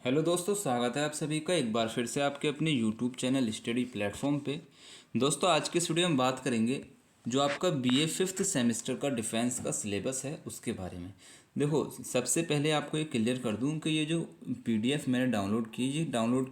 Hello दोस्तों, स्वागत है आप सभी का एक बार फिर से आपके अपने यूट्यूब चैनल स्टडी प्लेटफॉर्म पे। दोस्तों, आज के इस वीडियो में बात करेंगे जो आपका बीए फिफ्थ सेमेस्टर का डिफेंस का सिलेबस है उसके बारे में। देखो, सबसे पहले आपको ये क्लियर कर दूं कि ये जो पीडीएफ मैंने डाउनलोड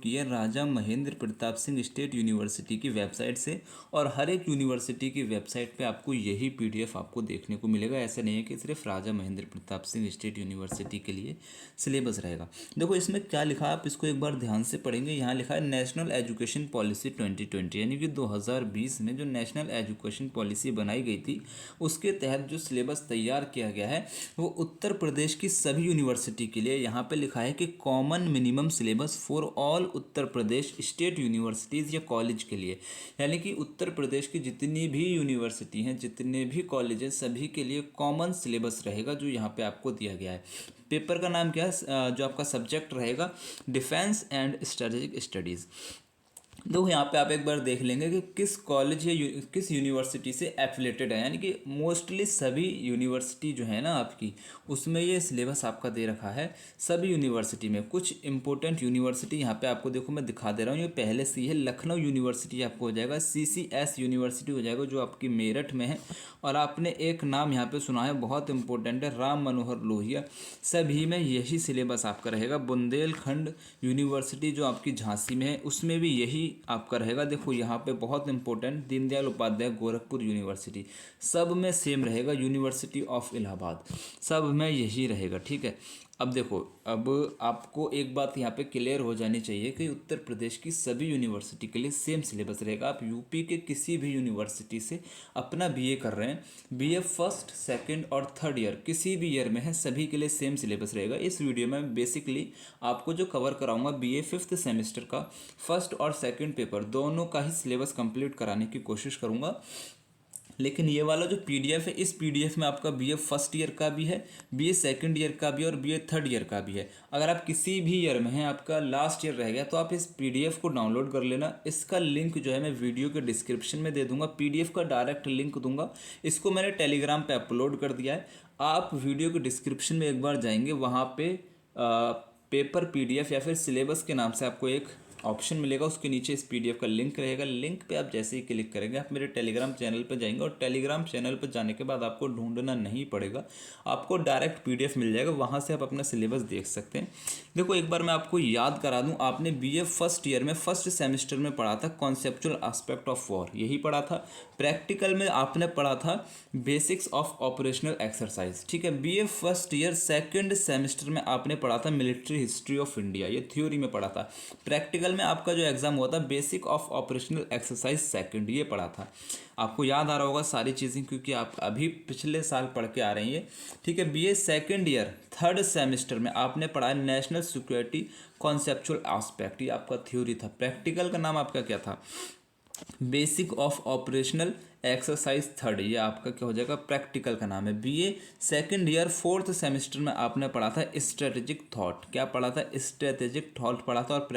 की है राजा महेंद्र प्रताप सिंह स्टेट यूनिवर्सिटी की वेबसाइट से। और हर एक यूनिवर्सिटी की वेबसाइट पे आपको यही पीडीएफ आपको देखने को मिलेगा। ऐसा नहीं है कि सिर्फ राजा महेंद्र प्रताप सिंह स्टेट यूनिवर्सिटी के लिए सिलेबस रहेगा। देखो, इसमें क्या लिखा है आप इसको एक बार ध्यान से पढ़ेंगे। यहाँ लिखा है नेशनल एजुकेशन पॉलिसी 2020, यानी कि 2020 में जो नेशनल एजुकेशन पॉलिसी बनाई गई थी उसके तहत जो सिलेबस तैयार किया गया है वो उत्तर प्रदेश की सभी यूनिवर्सिटी के लिए यहाँ पे लिखा है कि common minimum syllabus for all Uttar Pradesh state universities या कॉलेज के लिए। यानी कि उत्तर प्रदेश की जितनी भी यूनिवर्सिटी हैं, जितने भी कॉलेज हैं, सभी के लिए कॉमन सिलेबस रहेगा जो यहाँ पे आपको दिया गया है। पेपर का नाम क्या है, जो आपका सब्जेक्ट रहेगा, डिफेंस एंड स्ट्रेटेजिक स्टडीज़। देखो, यहाँ पे आप एक बार देख लेंगे कि किस कॉलेज या किस यूनिवर्सिटी से एफिलेटेड है। यानी कि मोस्टली सभी यूनिवर्सिटी जो है ना आपकी, उसमें ये सिलेबस आपका दे रखा है। सभी यूनिवर्सिटी में कुछ इंपॉर्टेंट यूनिवर्सिटी यहाँ पे आपको देखो मैं दिखा दे रहा हूँ। ये पहले से ही है। लखनऊ यूनिवर्सिटी आपको हो जाएगा, CCS यूनिवर्सिटी हो जाएगा जो आपकी मेरठ में है। और आपने एक नाम यहाँ पे सुना है, बहुत इंपॉर्टेंट है, राम मनोहर लोहिया। सभी में यही सिलेबस आपका रहेगा। बुंदेलखंड यूनिवर्सिटी जो आपकी झांसी में है उसमें भी यही आपका रहेगा। देखो यहाँ पे बहुत इंपॉर्टेंट, दीनदयाल उपाध्याय गोरखपुर यूनिवर्सिटी, सब में सेम रहेगा। यूनिवर्सिटी ऑफ इलाहाबाद, सब में यही रहेगा। ठीक है। अब देखो, अब आपको एक बात यहाँ पे क्लियर हो जानी चाहिए कि उत्तर प्रदेश की सभी यूनिवर्सिटी के लिए सेम सिलेबस रहेगा। आप यूपी के किसी भी यूनिवर्सिटी से अपना बीए कर रहे हैं, बीए फर्स्ट सेकंड और थर्ड ईयर किसी भी ईयर में है, सभी के लिए सेम सिलेबस रहेगा। इस वीडियो में बेसिकली आपको जो कवर कराऊंगा बीए फिफ्थ सेमेस्टर का फर्स्ट और सेकंड पेपर दोनों का ही सिलेबस कंप्लीट कराने की कोशिश करूंगा। लेकिन ये वाला जो पीडीएफ है, इस पीडीएफ में आपका बीए फर्स्ट ईयर का भी है, बीए सेकंड ईयर का भी और बीए थर्ड ईयर का भी है। अगर आप किसी भी ईयर में हैं, आपका लास्ट ईयर रह गया, तो आप इस पीडीएफ को डाउनलोड कर लेना। इसका लिंक जो है मैं वीडियो के डिस्क्रिप्शन में दे दूंगा, पीडीएफ का डायरेक्ट लिंक दूंगा। इसको मैंने टेलीग्राम पे अपलोड कर दिया है। आप वीडियो के डिस्क्रिप्शन में एक बार जाएंगे, वहाँ पे पेपर पीडीएफ या फिर सिलेबस के नाम से आपको एक ऑप्शन मिलेगा, उसके नीचे इस पीडीएफ का लिंक रहेगा। लिंक पे आप जैसे ही क्लिक करेंगे आप मेरे टेलीग्राम चैनल पे जाएंगे, और टेलीग्राम चैनल पे जाने के बाद आपको ढूंढना नहीं पड़ेगा, आपको डायरेक्ट पीडीएफ मिल जाएगा, वहाँ से आप अपना सिलेबस देख सकते हैं। देखो, एक बार मैं आपको याद करा दूँ, आपने बीए फर्स्ट ईयर में फर्स्ट सेमेस्टर में पढ़ा था कॉन्सेप्चुअल एस्पेक्ट ऑफ वॉर, यही पढ़ा था। प्रैक्टिकल में आपने पढ़ा था बेसिक्स ऑफ ऑपरेशनल एक्सरसाइज। ठीक है। BA first year second semester में आपने पढ़ा था मिलिट्री हिस्ट्री ऑफ इंडिया, ये थ्योरी में पढ़ा था। प्रैक्टिकल में आपका जो एग्जाम हुआ था basic of operational exercise second, ये पढ़ा था। आपको याद आ रहा होगा सारी चीज़ें, क्योंकि आप अभी पिछले साल पढ़ के आ रही हैं। ठीक है। BA second year third semester में आपने पढ़ा है नेशनल सिक्योरिटी कॉन्सेप्चुअल एस्पेक्ट, ये आपका थ्योरी था। प्रैक्टिकल का नाम आपका क्या था, basic of operational exercise third, ये आपका क्या हो जाएगा, प्रैक्टिकल का नाम है। BA second year fourth semester में आपने पढ़ा था स्ट्रेटेजिक थॉट, क्या पढ़ा था, स्ट्रेटेजिक थॉट पढ़ा था। और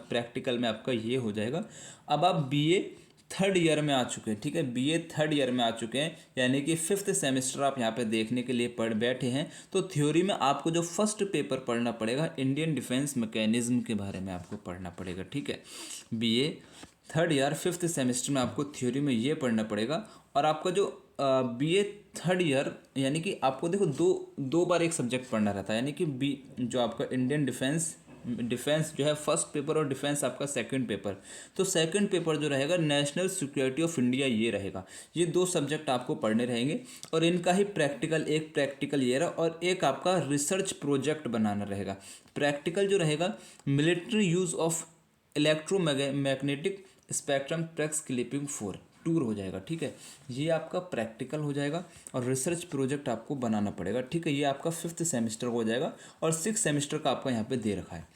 प्रैक्टिकल में आपका ये हो जाएगा। अब आप बीए थर्ड ईयर में आ चुके हैं। ठीक है। बीए थर्ड ईयर में आ चुके हैं, यानी कि फिफ्थ सेमेस्टर आप यहाँ पे देखने के लिए पढ़ बैठे हैं। तो थ्योरी में आपको जो फर्स्ट पेपर पढ़ना पड़ेगा, इंडियन डिफेंस मैकेनिज्म के बारे में आपको पढ़ना पड़ेगा। ठीक है। BA third year fifth semester में आपको थ्योरी में ये पढ़ना पड़ेगा। और आपका जो बीए थर्ड ईयर, यानी कि आपको देखो दो बार एक सब्जेक्ट पढ़ना रहता है। यानी कि बी जो आपका इंडियन डिफेंस जो है फर्स्ट पेपर, और डिफेंस आपका सेकंड पेपर। तो सेकंड पेपर जो रहेगा नेशनल सिक्योरिटी ऑफ इंडिया, ये रहेगा। ये दो सब्जेक्ट आपको पढ़ने रहेंगे, और इनका ही प्रैक्टिकल, एक प्रैक्टिकल ये रहा और एक आपका रिसर्च प्रोजेक्ट बनाना रहेगा। प्रैक्टिकल जो रहेगा military use of electromagnetic spectrum tracks clipping 4 tour हो जाएगा। ठीक है। ये आपका प्रैक्टिकल हो जाएगा, और रिसर्च प्रोजेक्ट आपको बनाना पड़ेगा। ठीक है। ये आपका फिफ्थ सेमेस्टर हो जाएगा, और सिक्स सेमेस्टर का आपका यहाँ पे दे रखा है।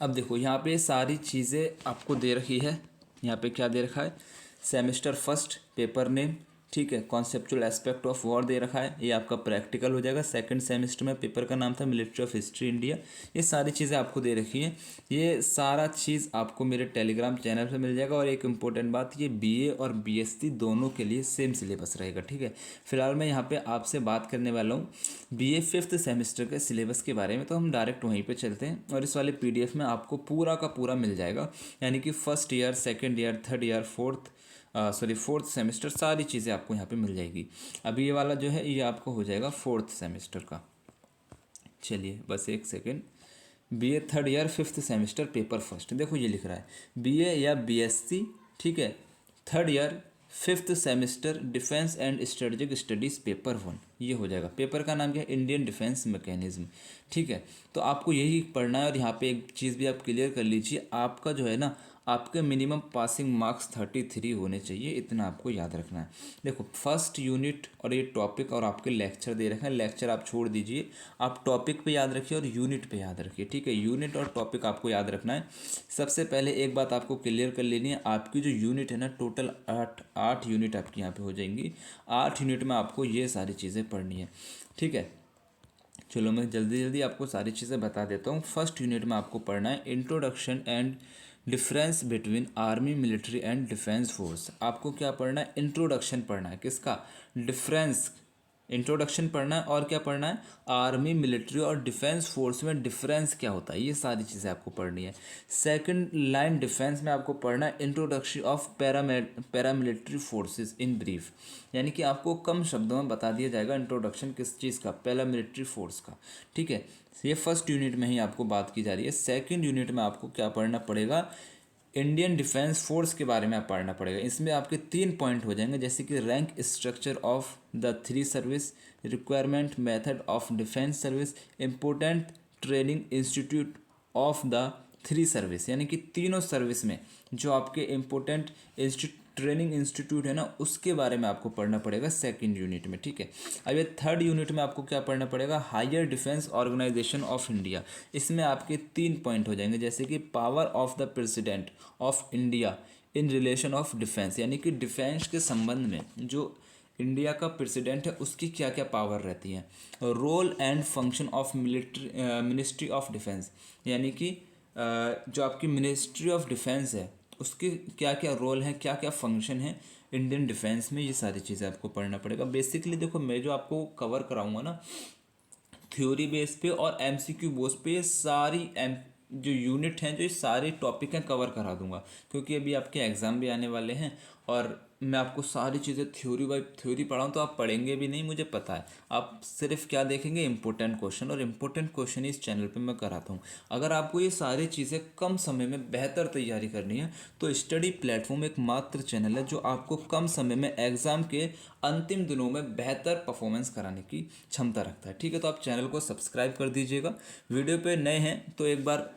अब देखो, यहाँ पे सारी चीज़ें आपको दे रखी है। यहाँ पे क्या दे रखा है, सेमेस्टर फर्स्ट पेपर नेम, ठीक है। कॉन्सेप्चुअल एस्पेक्ट ऑफ वॉर दे रखा है, ये आपका प्रैक्टिकल हो जाएगा। सेकंड सेमेस्टर में पेपर का नाम था मिलिट्री ऑफ हिस्ट्री इंडिया। ये सारी चीज़ें आपको दे रखी हैं। ये सारा चीज़ आपको मेरे टेलीग्राम चैनल पे मिल जाएगा। और एक इम्पोर्टेंट बात, ये बीए और बीएससी दोनों के लिए सेम सिलेबस रहेगा, ठीक है। फिलहाल मैं यहाँ पे आपसे बात करने वाला हूँ बीए 5th सेमेस्टर के सिलेबस के बारे में। तो हम डायरेक्ट वहीं पे चलते हैं और इस वाले पीडीएफ में आपको पूरा का पूरा मिल जाएगा, यानी कि first year, second year, third year, fourth semester, सारी चीज़ें आपको यहाँ पे मिल जाएगी। अभी ये वाला जो है ये आपको हो जाएगा फोर्थ सेमेस्टर का। चलिए बस एक second. BA third year 5th semester paper first, देखो ये लिख रहा है बीए या बीएससी, ठीक है, third year 5th semester defence and strategic studies paper 1, ये हो जाएगा। पेपर का नाम क्या है? इंडियन डिफेंस मैकेनिज्म, ठीक है। तो आपको यही पढ़ना है। और यहाँ पे एक चीज़ भी आप क्लियर कर लीजिए, आपका जो है ना, आपके मिनिमम पासिंग मार्क्स 33 होने चाहिए, इतना आपको याद रखना है। देखो फर्स्ट यूनिट और ये टॉपिक और आपके लेक्चर दे रखे हैं, लेक्चर आप छोड़ दीजिए, आप टॉपिक पे याद रखिए और यूनिट पे याद रखिए, ठीक है। यूनिट और टॉपिक आपको याद रखना है। सबसे पहले एक बात आपको क्लियर कर लेनी है, आपकी जो यूनिट है ना, टोटल 8 यूनिट आपकी यहाँ पे हो जाएंगी। 8 यूनिट में आपको ये सारी चीज़ें पढ़नी है, ठीक है। चलो मैं जल्दी जल्दी आपको सारी चीज़ें बता देता हूँ। फर्स्ट यूनिट में आपको पढ़ना है introduction and difference between army, military and defence force. आपको क्या पढ़ना है? इंट्रोडक्शन पढ़ना है। किसका? डिफरेंस, इंट्रोडक्शन पढ़ना है। और क्या पढ़ना है? आर्मी, मिलिट्री और डिफेंस फोर्स में डिफरेंस क्या होता है, ये सारी चीज़ें आपको पढ़नी है। सेकंड लाइन डिफेंस में आपको पढ़ना है introduction of paramilitary forces in brief, यानी कि आपको कम शब्दों में बता दिया जाएगा इंट्रोडक्शन किस चीज़ का? पैरामिलिट्री फोर्स का, ठीक है। ये फर्स्ट यूनिट में ही आपको बात की जा रही है। सेकंड यूनिट में आपको क्या पढ़ना पड़ेगा? इंडियन डिफेंस फोर्स के बारे में आप पढ़ना पड़ेगा। इसमें आपके 3 पॉइंट हो जाएंगे, जैसे कि rank structure of the 3 service, requirement method of defence service, important training institute of the 3 service, यानी कि तीनों सर्विस में जो आपके इम्पोर्टेंट ट्रेनिंग इंस्टीट्यूट है ना, उसके बारे में आपको पढ़ना पड़ेगा सेकंड यूनिट में, ठीक है। अब ये थर्ड यूनिट में आपको क्या पढ़ना पड़ेगा? Higher defence organisation of India. इसमें आपके 3 पॉइंट हो जाएंगे, जैसे कि power of the president of India in relation of defence, यानी कि डिफेंस के संबंध में जो इंडिया का प्रेसिडेंट है उसकी क्या क्या पावर रहती है। Role and function of ministry of defence, यानी कि जो आपकी मिनिस्ट्री ऑफ डिफेंस है उसके क्या क्या रोल है, क्या क्या फंक्शन है इंडियन डिफेंस में, ये सारी चीज़ें आपको पढ़ना पड़ेगा। बेसिकली देखो मैं जो आपको कवर कराऊंगा ना, थ्योरी बेस पे और एमसीक्यू बेस पे, ये सारी जो यूनिट हैं, जो ये सारे टॉपिक हैं, कवर करा दूंगा, क्योंकि अभी आपके एग्ज़ाम भी आने वाले हैं। और मैं आपको सारी चीज़ें थ्योरी बाई थ्योरी पढ़ाऊँ तो आप पढ़ेंगे भी नहीं, मुझे पता है। आप सिर्फ क्या देखेंगे? इंपॉर्टेंट क्वेश्चन, और इम्पोर्टेंट क्वेश्चन इस चैनल पे मैं कराता हूँ। अगर आपको ये सारी चीज़ें कम समय में बेहतर तैयारी करनी है तो स्टडी प्लेटफॉर्म एक मात्र चैनल है जो आपको कम समय में एग्ज़ाम के अंतिम दिनों में बेहतर परफॉर्मेंस कराने की क्षमता रखता है, ठीक है। तो आप चैनल को सब्सक्राइब कर दीजिएगा। वीडियो पे नए हैं तो एक बार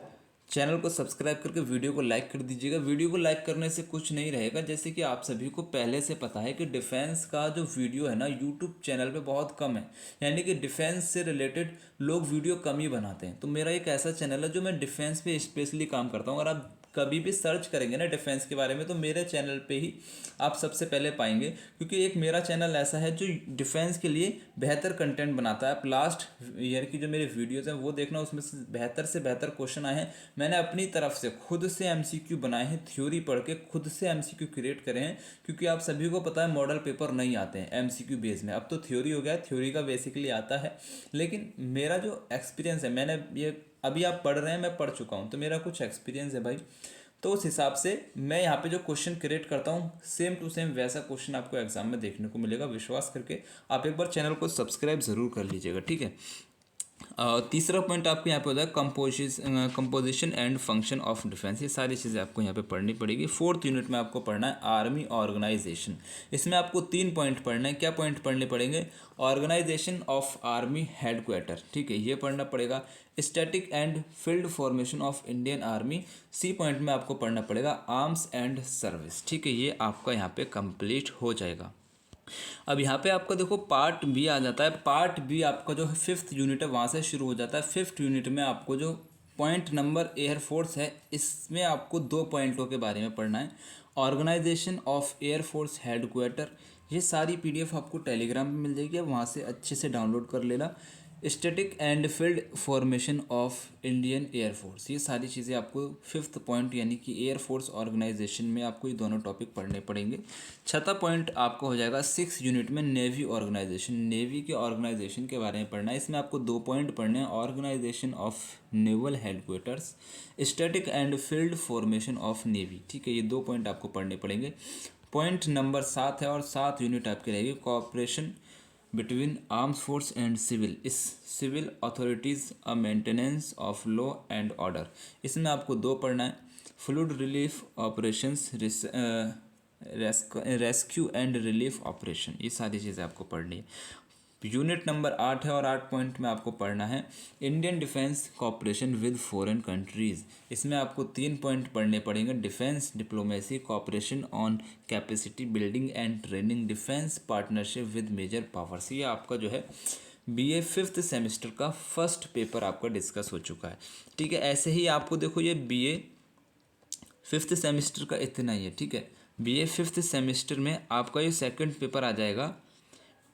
चैनल को सब्सक्राइब करके वीडियो को लाइक कर दीजिएगा। वीडियो को लाइक करने से कुछ नहीं रहेगा, जैसे कि आप सभी को पहले से पता है कि डिफेंस का जो वीडियो है ना, यूट्यूब चैनल पे बहुत कम है, यानी कि डिफेंस से रिलेटेड लोग वीडियो कम ही बनाते हैं। तो मेरा एक ऐसा चैनल है जो मैं डिफेंस पे स्पेशली काम करता हूँ। अगर आप कभी भी सर्च करेंगे ना डिफेंस के बारे में तो मेरे चैनल पे ही आप सबसे पहले पाएंगे, क्योंकि एक मेरा चैनल ऐसा है जो डिफेंस के लिए बेहतर कंटेंट बनाता है। आप लास्ट ईयर की जो मेरे वीडियोस हैं वो देखना, उसमें से बेहतर क्वेश्चन आए हैं। मैंने अपनी तरफ से खुद से एमसीक्यू बनाए हैं, थ्योरी पढ़ के खुद से एमसीक्यू क्रिएट करे हैं, क्योंकि आप सभी को पता है मॉडल पेपर नहीं आते हैं एमसीक्यू बेस में। अब तो थ्योरी हो गया है, थ्योरी का बेसिकली आता है, लेकिन मेरा जो एक्सपीरियंस है, मैंने ये अभी आप पढ़ रहे हैं, मैं पढ़ चुका हूँ, तो मेरा कुछ एक्सपीरियंस है भाई। तो उस हिसाब से मैं यहाँ पे जो क्वेश्चन क्रिएट करता हूँ सेम टू सेम वैसा क्वेश्चन आपको एग्जाम में देखने को मिलेगा। विश्वास करके आप एक बार चैनल को सब्सक्राइब ज़रूर कर लीजिएगा, ठीक है। तीसरा पॉइंट आपको यहाँ पे होता है composition and function of defence. ये सारी चीज़ें आपको यहाँ पे पढ़नी पड़ेगी। फोर्थ यूनिट में आपको पढ़ना है आर्मी ऑर्गेनाइजेशन। इसमें आपको 3 पॉइंट पढ़ना है। क्या पॉइंट पढ़ने पड़ेंगे? ऑर्गेनाइजेशन ऑफ आर्मी हेडक्वार्टर, ठीक है, ये पढ़ना पड़ेगा। Static and field formation of Indian army. C point में आपको पढ़ना पड़ेगा आर्म्स एंड सर्विस, ठीक है। ये आपका यहाँ पे कंप्लीट हो जाएगा। अब यहाँ पे आपका देखो पार्ट बी आ जाता है। पार्ट बी आपका जो 5th यूनिट है वहाँ से शुरू हो जाता है। 5th यूनिट में आपको जो पॉइंट नंबर एयरफोर्स है, इसमें आपको 2 पॉइंटों के बारे में पढ़ना है। ऑर्गेनाइजेशन ऑफ एयरफोर्स हेडक्वार्टर, ये सारी पीडीएफ आपको टेलीग्राम पे मिल जाएगी, आप वहाँ से अच्छे से डाउनलोड कर लेना। Static and field formation of Indian air force, ये सारी चीज़ें आपको 5th पॉइंट यानी कि एयरफोर्स ऑर्गेनाइजेशन में आपको ये दोनों टॉपिक पढ़ने पड़ेंगे। 6था पॉइंट आपको हो जाएगा 6 यूनिट में नेवी ऑर्गेनाइजेशन, नेवी के ऑर्गेनाइजेशन के बारे में पढ़ना है। इसमें आपको 2 पॉइंट पढ़ने हैं, organisation of naval headquarters, static and field formation of navy. ठीक है, ये 2 पॉइंट आपको पढ़ने पड़ेंगे। पॉइंट नंबर 7 है और 7 यूनिट आपकी रहेगी cooperation between arms force and civil, इस civil authorities a maintenance of law and order. इसमें आपको 2 पढ़ना है, flood relief operations, rescue and relief operation, ये सारी चीज़ें आपको पढ़नी है। यूनिट नंबर 8 है और 8 पॉइंट में आपको पढ़ना है Indian defence cooperation with foreign countries. इसमें आपको 3 पॉइंट पढ़ने पड़ेंगे, defence diplomacy cooperation on capacity building and training, defence partnership with major powers. ये आपका जो है बीए 5th सेमेस्टर का फर्स्ट पेपर आपका डिस्कस हो चुका है। ठीक है, ऐसे ही आपको देखो ये बीए 5th सेमेस्टर का इतना ही है। ठीक है, बीए 5th सेमेस्टर में आपका ये सेकंड पेपर आ जाएगा।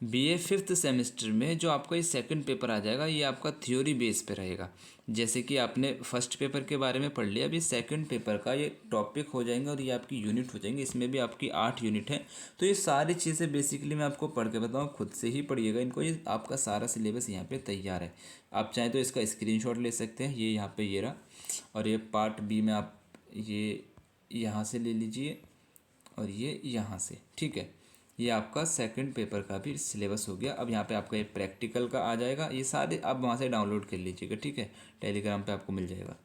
बीए 5th सेमेस्टर में जो आपका ये सेकंड पेपर आ जाएगा, ये आपका थ्योरी बेस पे रहेगा। जैसे कि आपने फर्स्ट पेपर के बारे में पढ़ लिया, अभी सेकंड पेपर का ये टॉपिक हो जाएंगे और ये आपकी यूनिट हो जाएंगे। इसमें भी आपकी 8 यूनिट है। तो ये सारी चीज़ें बेसिकली मैं आपको पढ़ के बताऊँ, खुद से ही पढ़िएगा इनको। ये आपका सारा सिलेबस यहाँ पे तैयार है। आप चाहें तो इसका स्क्रीनशॉट ले सकते हैं, ये यहाँ पे ये रहा। और ये पार्ट बी में आप ये यहाँ से ले लीजिए और ये यहाँ से। ठीक है, ये आपका सेकंड पेपर का भी सिलेबस हो गया। अब यहाँ पे आपका ये प्रैक्टिकल का आ जाएगा, ये सारे आप वहाँ से डाउनलोड कर लीजिएगा। ठीक है, टेलीग्राम पे आपको मिल जाएगा।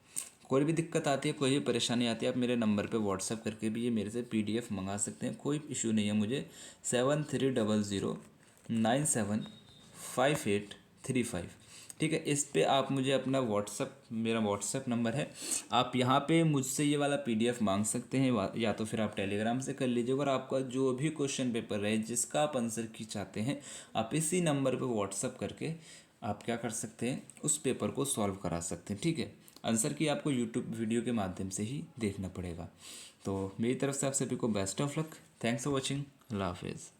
कोई भी दिक्कत आती है, कोई भी परेशानी आती है, आप मेरे नंबर पे व्हाट्सअप करके भी ये मेरे से पीडीएफ मंगा सकते हैं, कोई इशू नहीं है मुझे। 7300975835। ठीक है, इस पे आप मुझे अपना व्हाट्सअप, मेरा व्हाट्सअप नंबर है, आप यहाँ पे मुझसे ये वाला पीडीएफ मांग सकते हैं, या तो फिर आप टेलीग्राम से कर लीजिएगा। और आपका जो भी क्वेश्चन पेपर रहे जिसका आप आंसर की चाहते हैं, आप इसी नंबर पे व्हाट्सअप करके आप क्या कर सकते हैं, उस पेपर को सॉल्व करा सकते हैं। ठीक है, आंसर की आपको यूट्यूब वीडियो के माध्यम से ही देखना पड़ेगा। तो मेरी तरफ से आप सभी को best of luck. Thanks for watching. अल्लाह हाफिज़।